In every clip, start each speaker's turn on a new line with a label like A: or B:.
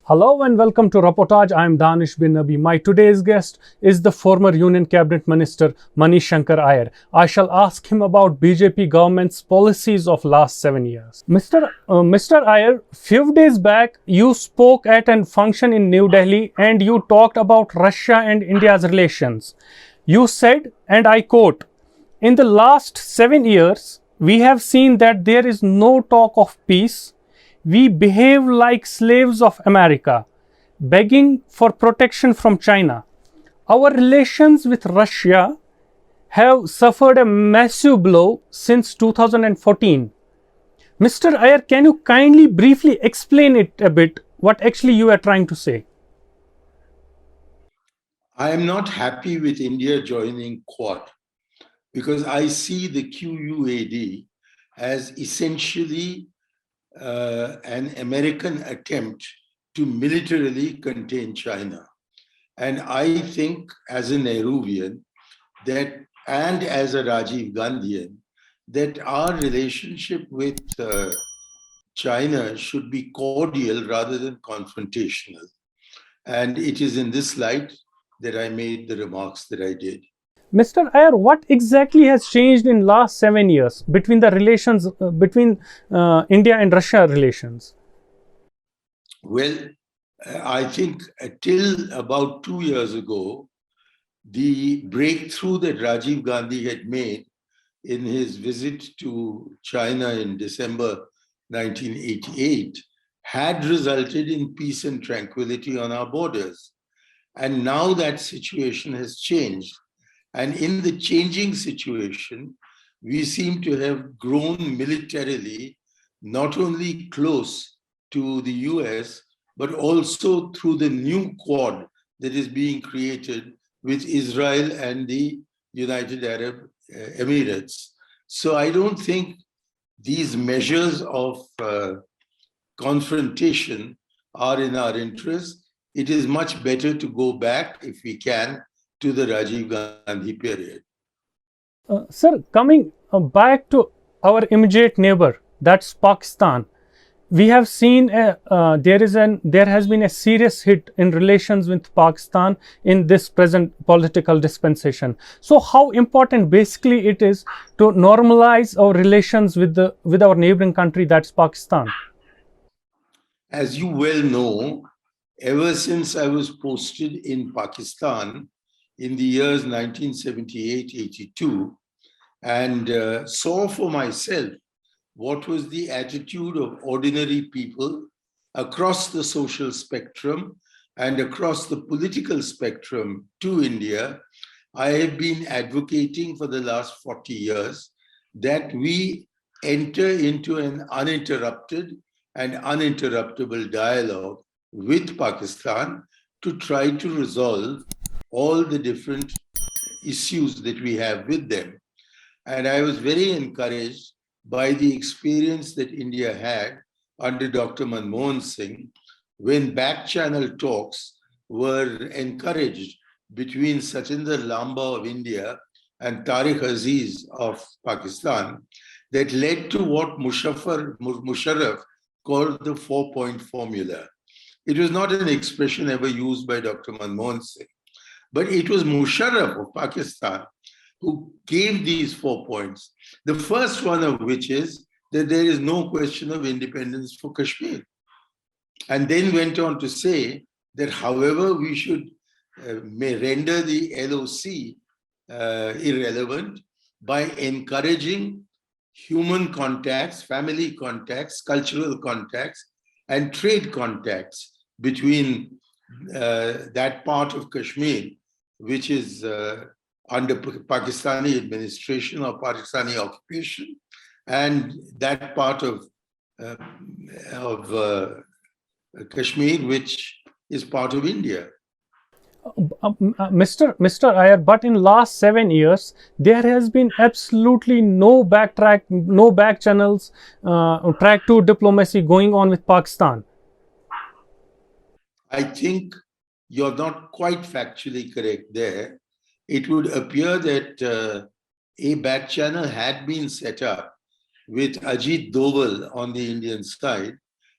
A: Hello and welcome to Roportaj. I am Danish bin Nabi. My today's guest is the former Union Cabinet Minister Shankar Aiyar. I shall ask him about BJP government's policies of last 7 years. Mr. Aiyar, few days back you spoke at a function in New Delhi and you talked about Russia and India's relations. You said, and I quote, "In the last 7 years, we have seen that there is no talk of peace. We behave like slaves of America, begging for protection from China. Our relations with Russia have suffered a massive blow since 2014. Mr. Aiyar, can you kindly briefly explain it a bit, what actually you are trying to say?"
B: I am not happy with India joining Quad because I see the QUAD as essentially an American attempt to militarily contain China. And I think as a Nehruvian and as a Rajiv Gandhian, that our relationship with China should be cordial rather than confrontational. And it is in this light that I made the remarks that I did.
A: Mr. Aiyar, what exactly has changed in last 7 years between the relations between India and Russia relations?
B: Well, I think till about 2 years ago, the breakthrough that Rajiv Gandhi had made in his visit to China in December 1988 had resulted in peace and tranquility on our borders. And now that situation has changed. And in the changing situation, we seem to have grown militarily, not only close to the US, but also through the new Quad that is being created with Israel and the United Arab Emirates. So I don't think these measures of confrontation are in our interest. It is much better to go back, if we can, to the Rajiv Gandhi period.
A: Sir, coming back to our immediate neighbor, that's Pakistan. We have seen there has been a serious hit in relations with Pakistan in this present political dispensation. So, how important basically it is to normalize our relations with our neighboring country, that's Pakistan?
B: As you well know, ever since I was posted in Pakistan in the years 1978-82 and saw for myself what was the attitude of ordinary people across the social spectrum and across the political spectrum to India, I have been advocating for the last 40 years that we enter into an uninterrupted and uninterruptible dialogue with Pakistan to try to resolve all the different issues that we have with them. And I was very encouraged by the experience that India had under Dr. Manmohan Singh when back-channel talks were encouraged between Sachinder Lamba of India and Tariq Aziz of Pakistan that led to what Musharraf called the 4-point formula. It was not an expression ever used by Dr. Manmohan Singh, but it was Musharraf of Pakistan who gave these 4 points. The first one of which is that there is no question of independence for Kashmir. And then went on to say that however we should may render the LOC irrelevant by encouraging human contacts, family contacts, cultural contacts, and trade contacts between that part of Kashmir, which is under Pakistani administration or Pakistani occupation, and that part of Kashmir, which is part of India.
A: Mr. Aiyar, but in last 7 years, there has been absolutely no back channels, track to diplomacy going on with Pakistan.
B: I think you're not quite factually correct there. It would appear that a back channel had been set up with Ajit Doval on the Indian side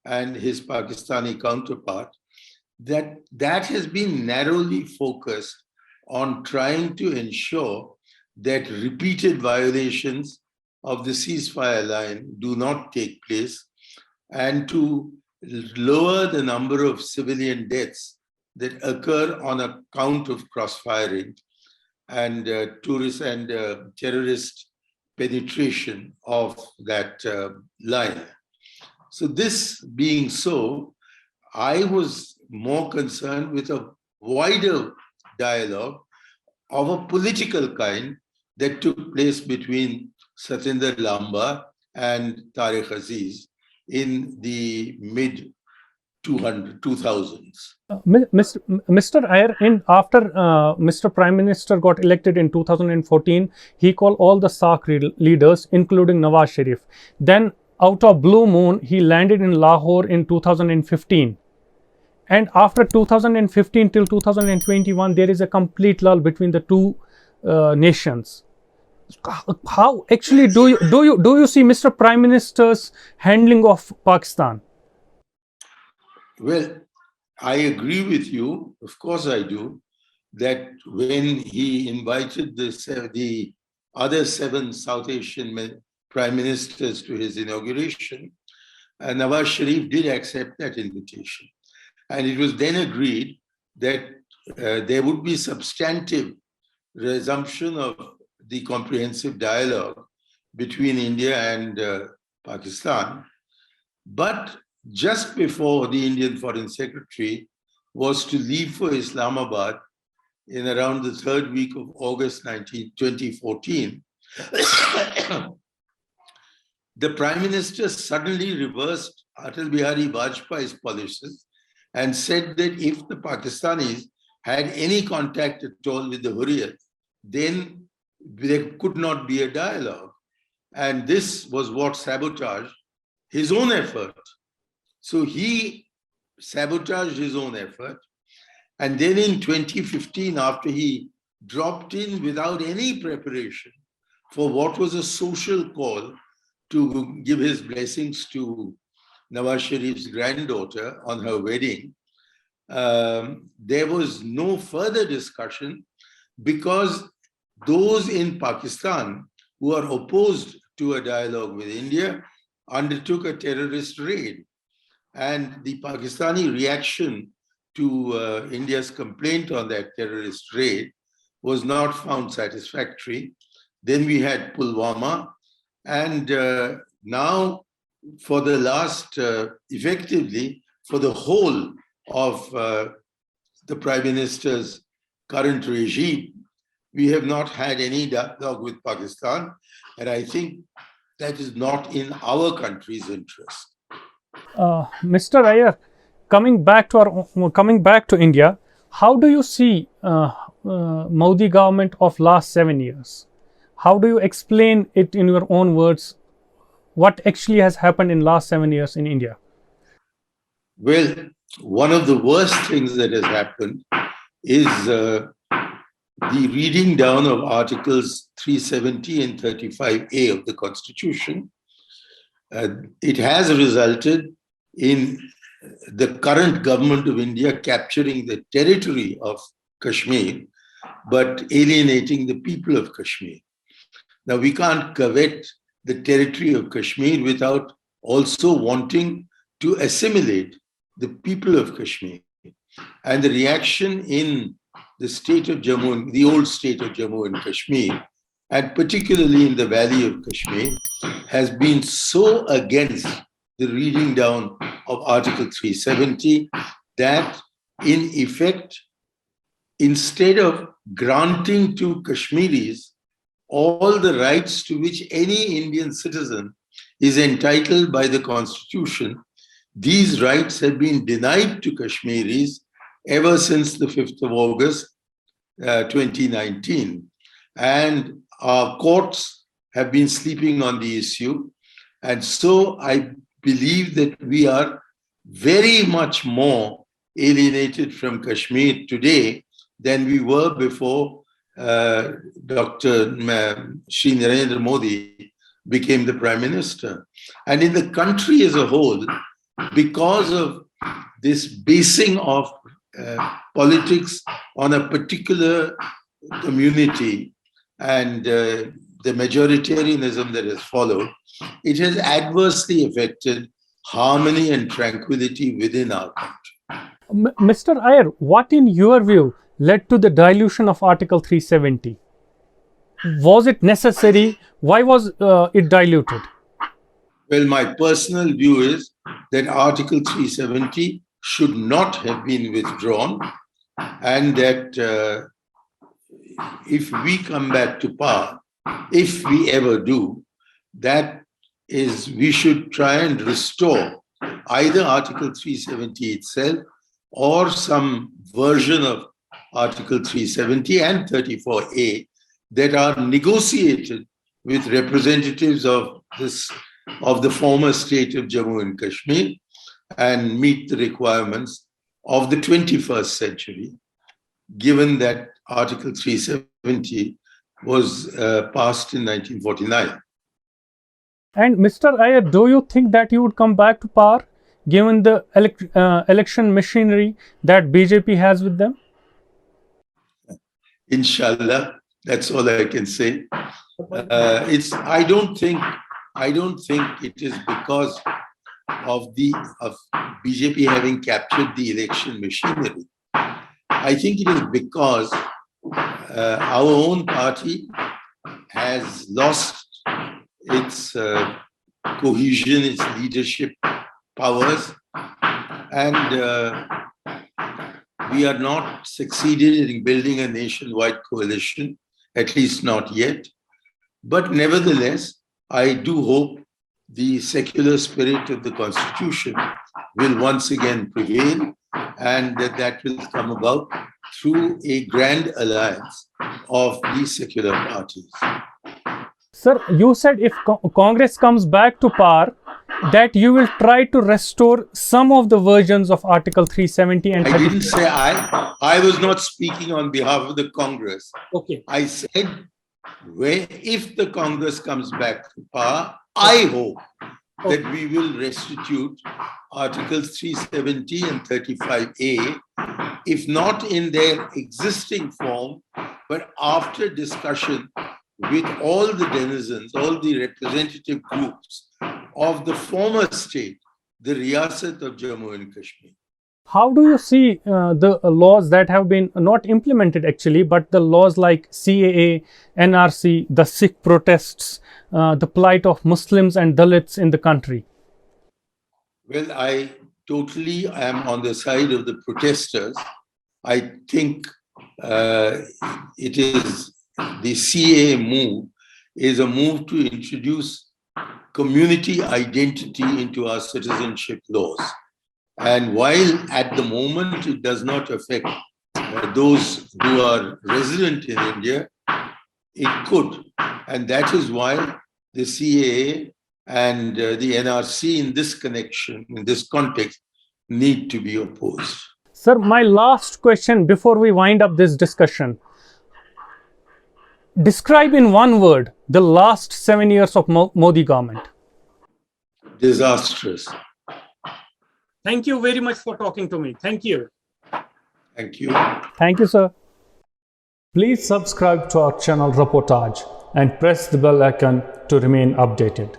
B: and his Pakistani counterpart, that has been narrowly focused on trying to ensure that repeated violations of the ceasefire line do not take place, and to lower the number of civilian deaths that occur on account of cross-firing and tourist and terrorist penetration of that line. So this being so, I was more concerned with a wider dialogue of a political kind that took place between Satinder Lamba and Tariq Aziz in the mid 2000s.
A: Mr. Aiyar, after Mr. Prime Minister got elected in 2014, he called all the SAARC leaders, including Nawaz Sharif. Then, out of blue moon, he landed in Lahore in 2015. And after 2015 till 2021, there is a complete lull between the two nations. How actually do you see Mr. Prime Minister's handling of Pakistan?
B: Well, I agree with you. Of course, I do. That when he invited the other 7 South Asian prime ministers to his inauguration, Nawaz Sharif did accept that invitation. And it was then agreed that there would be substantive resumption of the comprehensive dialogue between India and Pakistan. But just before the Indian Foreign Secretary was to leave for Islamabad in around the 3rd week of August 2014, the Prime Minister suddenly reversed Atal Bihari Vajpayee's policies and said that if the Pakistanis had any contact at all with the Hurriyat, then there could not be a dialogue. And this was what sabotaged his own effort. So he sabotaged his own effort. And then in 2015, after he dropped in without any preparation for what was a social call to give his blessings to Nawaz Sharif's granddaughter on her wedding, there was no further discussion because those in Pakistan who are opposed to a dialogue with India undertook a terrorist raid. And the Pakistani reaction to India's complaint on that terrorist raid was not found satisfactory. Then we had Pulwama, and now for the last, effectively, for the whole of the Prime Minister's current regime, we have not had any dialogue with Pakistan, and I think that is not in our country's interest.
A: Mr. Aiyar, coming back to India, how do you see Modi government of last 7 years? How do you explain it in your own words? What actually has happened in last 7 years in India?
B: Well, one of the worst things that has happened is the reading down of Articles 370 and 35A of the Constitution. It has resulted in the current government of India capturing the territory of Kashmir, but alienating the people of Kashmir. Now, we can't covet the territory of Kashmir without also wanting to assimilate the people of Kashmir. And the reaction in the state of Jammu, the old state of Jammu and Kashmir, and particularly in the valley of Kashmir, has been so against the reading down of Article 370 that, in effect, instead of granting to Kashmiris all the rights to which any Indian citizen is entitled by the Constitution, these rights have been denied to Kashmiris ever since the 5th of August 2019. And our courts have been sleeping on the issue. And so I believe that we are very much more alienated from Kashmir today than we were before Dr. Shri Narendra Modi became the Prime Minister. And in the country as a whole, because of this basing of politics on a particular community and the majoritarianism that has followed, it has adversely affected harmony and tranquility within our country.
A: Mr. Aiyar, what in your view led to the dilution of Article 370? Was it necessary? Why was it diluted?
B: Well, my personal view is that Article 370 should not have been withdrawn, and that if we come back to power, if we ever do, that is, we should try and restore either Article 370 itself or some version of Article 370 and 34A that are negotiated with representatives of the former state of Jammu and Kashmir and meet the requirements of the 21st century, given that Article 370 was passed in 1949.
A: And Mr. Aiyar, do you think that you would come back to power given the election machinery that BJP has with them?
B: Inshallah, that's all I can say. I don't think it is because of BJP having captured the election machinery. I think it is because our own party has lost its cohesion, its leadership powers, and we are not succeeded in building a nationwide coalition, at least not yet. But nevertheless, I do hope the secular spirit of the Constitution will once again prevail, and that will come about through a grand alliance of these secular parties.
A: Sir, you said if Congress comes back to power, that you will try to restore some of the versions of Article 370 and 34.
B: I didn't say I was not speaking on behalf of the Congress.
A: Okay.
B: I said if the Congress comes back to power, I hope that we will restitute Articles 370 and 35A, if not in their existing form, but after discussion with all the denizens, all the representative groups of the former state, the Riyasat of Jammu and Kashmir.
A: How do you see the laws that have been not implemented actually, but the laws like CAA, NRC, the Sikh protests, the plight of Muslims and Dalits in the country?
B: Well, I totally am on the side of the protesters. I think it is the CAA move is a move to introduce community identity into our citizenship laws. And while at the moment it does not affect those who are resident in India, it could. And that is why the CAA and the NRC in this connection, in this context, need to be opposed.
A: Sir, my last question before we wind up this discussion. Describe in one word the last 7 years of Modi government.
B: Disastrous.
A: Thank you very much for talking to me. Thank you.
B: Thank you.
A: Thank you, sir. Please subscribe to our channel Roportaj and press the bell icon to remain updated.